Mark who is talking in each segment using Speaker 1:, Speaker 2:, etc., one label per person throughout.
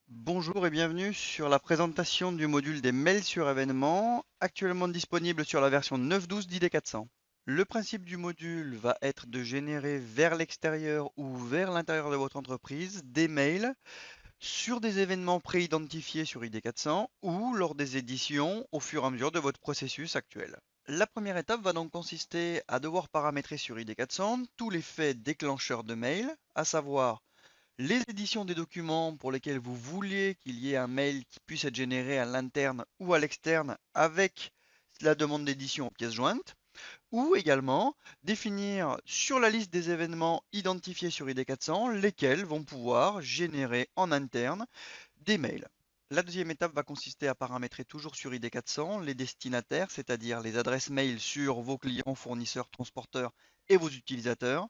Speaker 1: Bonjour et bienvenue sur la présentation du module des mails sur événements, actuellement disponible sur la version 9.12 d'ID400. Le principe du module va être de générer vers l'extérieur ou vers l'intérieur de votre entreprise des mails sur des événements préidentifiés sur ID400 ou lors des éditions au fur et à mesure de votre processus actuel. La première étape va donc consister à devoir paramétrer sur ID400 tous les faits déclencheurs de mails, à savoir les éditions des documents pour lesquels vous vouliez qu'il y ait un mail qui puisse être généré à l'interne ou à l'externe avec la demande d'édition en pièce jointe, ou également définir sur la liste des événements identifiés sur ID400 lesquels vont pouvoir générer en interne des mails. La deuxième étape va consister à paramétrer toujours sur ID400 les destinataires, c'est-à-dire les adresses mail sur vos clients, fournisseurs, transporteurs et vos utilisateurs,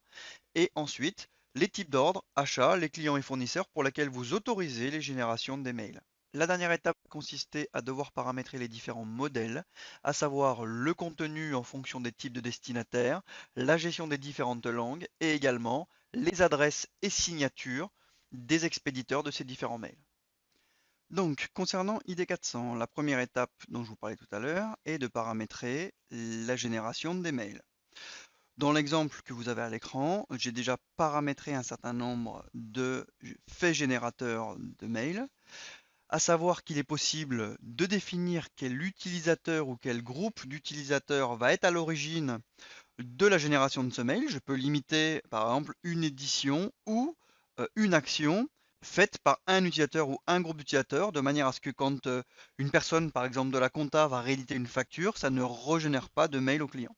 Speaker 1: et ensuite, les types d'ordres, achats, les clients et fournisseurs pour lesquels vous autorisez les générations des mails. La dernière étape consistait à devoir paramétrer les différents modèles, à savoir le contenu en fonction des types de destinataires, la gestion des différentes langues et également les adresses et signatures des expéditeurs de ces différents mails. Donc, concernant ID400, la première étape dont je vous parlais tout à l'heure est de paramétrer la génération des mails. Dans l'exemple que vous avez à l'écran, j'ai déjà paramétré un certain nombre de faits générateurs de mails, à savoir qu'il est possible de définir quel utilisateur ou quel groupe d'utilisateurs va être à l'origine de la génération de ce mail. Je peux limiter par exemple une édition ou une action faite par un utilisateur ou un groupe d'utilisateurs, de manière à ce que quand une personne, par exemple de la compta, va rééditer une facture, ça ne régénère pas de mail au client.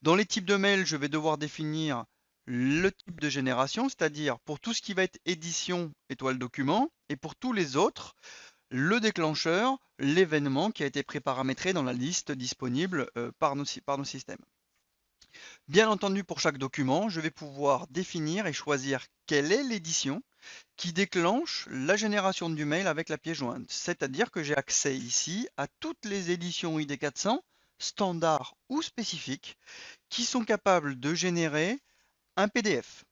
Speaker 1: Dans les types de mails, je vais devoir définir le type de génération, c'est-à-dire pour tout ce qui va être édition étoile document, et pour tous les autres, le déclencheur, l'événement qui a été préparamétré dans la liste disponible par nos systèmes. Bien entendu, pour chaque document, je vais pouvoir définir et choisir quelle est l'édition qui déclenche la génération du mail avec la pièce jointe. C'est-à-dire que j'ai accès ici à toutes les éditions ID400, standards ou spécifiques, qui sont capables de générer un PDF.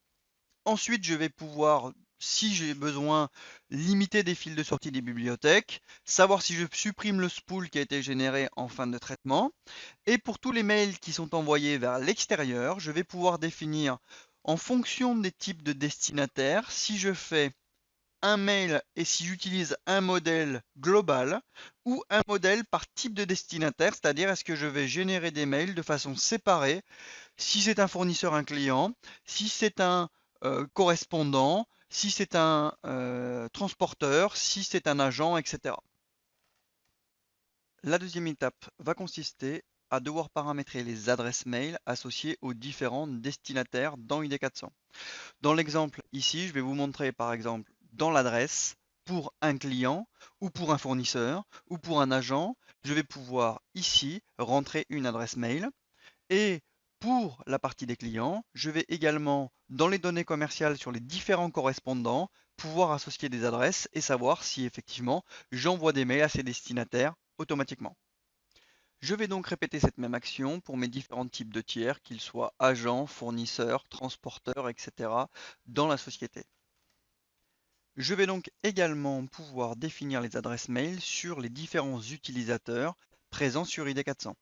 Speaker 1: Ensuite, je vais pouvoir, si j'ai besoin, limiter des fils de sortie des bibliothèques, savoir si je supprime le spool qui a été généré en fin de traitement. Et pour tous les mails qui sont envoyés vers l'extérieur, je vais pouvoir définir, en fonction des types de destinataires, si je fais un mail et si j'utilise un modèle global ou un modèle par type de destinataire, c'est-à-dire est-ce que je vais générer des mails de façon séparée si c'est un fournisseur, un client, si c'est un correspondant, si c'est un transporteur, si c'est un agent, etc. La deuxième étape va consister à devoir paramétrer les adresses mail associées aux différents destinataires dans ID400. Dans l'exemple ici, je vais vous montrer par exemple dans l'adresse pour un client ou pour un fournisseur ou pour un agent, je vais pouvoir ici rentrer une adresse mail. Et pour la partie des clients, je vais également, dans les données commerciales sur les différents correspondants, pouvoir associer des adresses et savoir si effectivement j'envoie des mails à ces destinataires automatiquement. Je vais donc répéter cette même action pour mes différents types de tiers, qu'ils soient agents, fournisseurs, transporteurs, etc. dans la société. Je vais donc également pouvoir définir les adresses mail sur les différents utilisateurs présents sur ID400.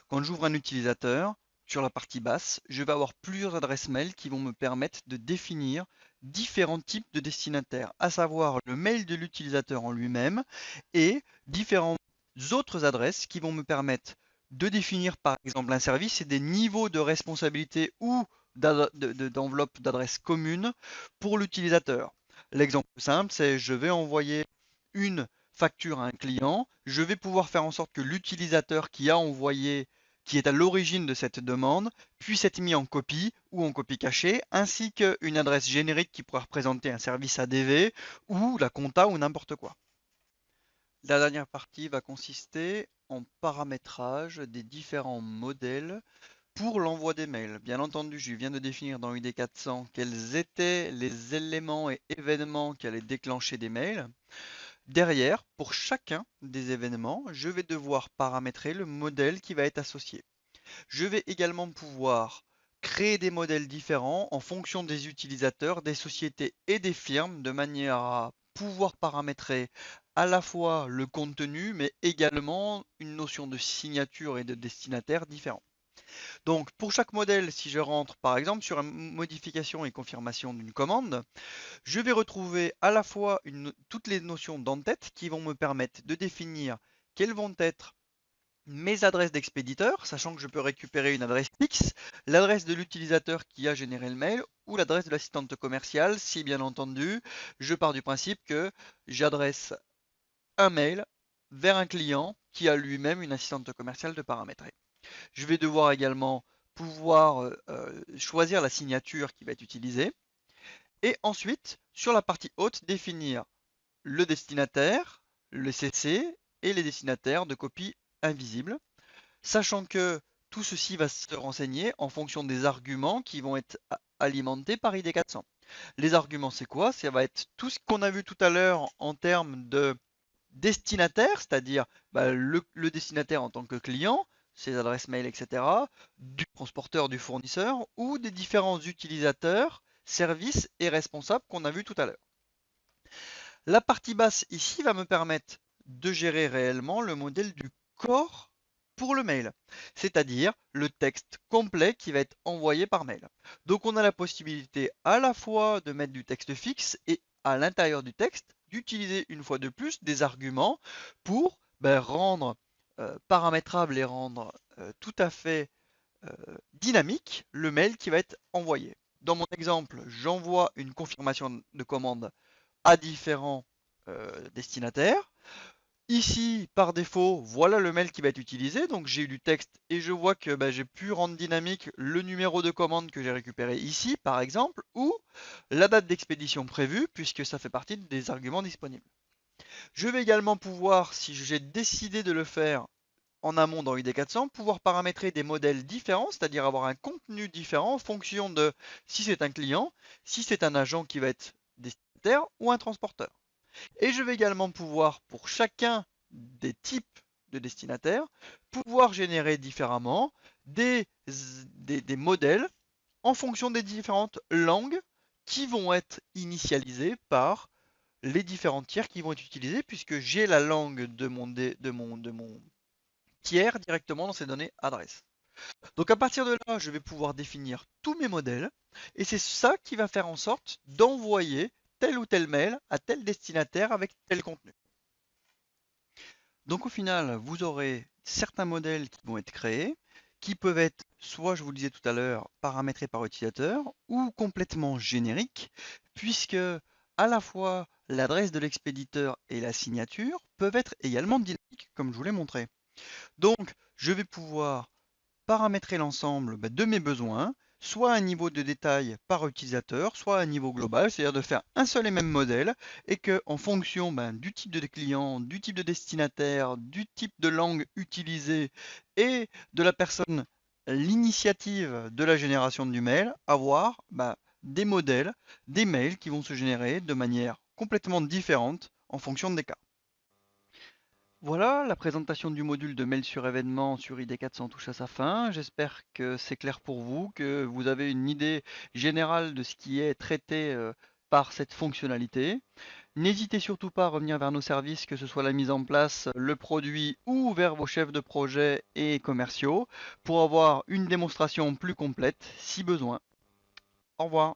Speaker 1: Quand j'ouvre un utilisateur, sur la partie basse, je vais avoir plusieurs adresses mail qui vont me permettre de définir différents types de destinataires, à savoir le mail de l'utilisateur en lui-même et différentes autres adresses qui vont me permettre de définir par exemple un service et des niveaux de responsabilité ou d'enveloppe d'adresses communes pour l'utilisateur. L'exemple simple, c'est je vais envoyer une facture à un client, je vais pouvoir faire en sorte que l'utilisateur qui a envoyé, qui est à l'origine de cette demande, puisse être mis en copie ou en copie cachée, ainsi qu'une adresse générique qui pourra représenter un service ADV ou la compta ou n'importe quoi. La dernière partie va consister en paramétrage des différents modèles pour l'envoi des mails. Bien entendu, je viens de définir dans ID 400 quels étaient les éléments et événements qui allaient déclencher des mails. Derrière, pour chacun des événements, je vais devoir paramétrer le modèle qui va être associé. Je vais également pouvoir créer des modèles différents en fonction des utilisateurs, des sociétés et des firmes, de manière à pouvoir paramétrer à la fois le contenu, mais également une notion de signature et de destinataire différents. Donc pour chaque modèle, si je rentre par exemple sur une modification et confirmation d'une commande, je vais retrouver à la fois toutes les notions d'entête qui vont me permettre de définir quelles vont être mes adresses d'expéditeur, sachant que je peux récupérer une adresse fixe, l'adresse de l'utilisateur qui a généré le mail ou l'adresse de l'assistante commerciale si bien entendu je pars du principe que j'adresse un mail vers un client qui a lui-même une assistante commerciale de paramétrer. Je vais devoir également pouvoir choisir la signature qui va être utilisée et ensuite sur la partie haute définir le destinataire, le CC et les destinataires de copie invisible, sachant que tout ceci va se renseigner en fonction des arguments qui vont être alimentés par ID400. Les arguments, c'est quoi? Ça va être tout ce qu'on a vu tout à l'heure en termes de destinataire, c'est-à-dire le destinataire en tant que client, ses adresses mail, etc., du transporteur, du fournisseur, ou des différents utilisateurs, services et responsables qu'on a vu tout à l'heure. La partie basse ici va me permettre de gérer réellement le modèle du corps pour le mail, c'est-à-dire le texte complet qui va être envoyé par mail. Donc on a la possibilité à la fois de mettre du texte fixe et à l'intérieur du texte d'utiliser une fois de plus des arguments pour rendre paramétrable et rendre tout à fait dynamique le mail qui va être envoyé. Dans mon exemple, j'envoie une confirmation de commande à différents destinataires. Ici, par défaut, voilà le mail qui va être utilisé. Donc j'ai eu du texte et je vois que j'ai pu rendre dynamique le numéro de commande que j'ai récupéré ici, par exemple, ou la date d'expédition prévue, puisque ça fait partie des arguments disponibles. Je vais également pouvoir, si j'ai décidé de le faire en amont dans ID400, pouvoir paramétrer des modèles différents, c'est-à-dire avoir un contenu différent en fonction de si c'est un client, si c'est un agent qui va être destinataire ou un transporteur. Et je vais également pouvoir, pour chacun des types de destinataires, pouvoir générer différemment des modèles en fonction des différentes langues qui vont être initialisées par les différents tiers qui vont être utilisés, puisque j'ai la langue de mon tiers directement dans ces données adresses. Donc à partir de là, je vais pouvoir définir tous mes modèles et c'est ça qui va faire en sorte d'envoyer tel ou tel mail à tel destinataire avec tel contenu. Donc au final, vous aurez certains modèles qui vont être créés, qui peuvent être soit, je vous le disais tout à l'heure, paramétrés par utilisateur ou complètement génériques, puisque à la fois l'adresse de l'expéditeur et la signature peuvent être également dynamiques, comme je vous l'ai montré. Donc, je vais pouvoir paramétrer l'ensemble de mes besoins, soit à un niveau de détail par utilisateur, soit à un niveau global, c'est-à-dire de faire un seul et même modèle, et que en fonction du type de client, du type de destinataire, du type de langue utilisée et de la personne, l'initiative de la génération du mail, avoir des modèles, des mails qui vont se générer de manière complètement différente en fonction des cas. Voilà, la présentation du module de mail sur événement sur ID400 touche à sa fin. J'espère que c'est clair pour vous, que vous avez une idée générale de ce qui est traité par cette fonctionnalité. N'hésitez surtout pas à revenir vers nos services, que ce soit la mise en place, le produit ou vers vos chefs de projet et commerciaux pour avoir une démonstration plus complète si besoin. Au revoir.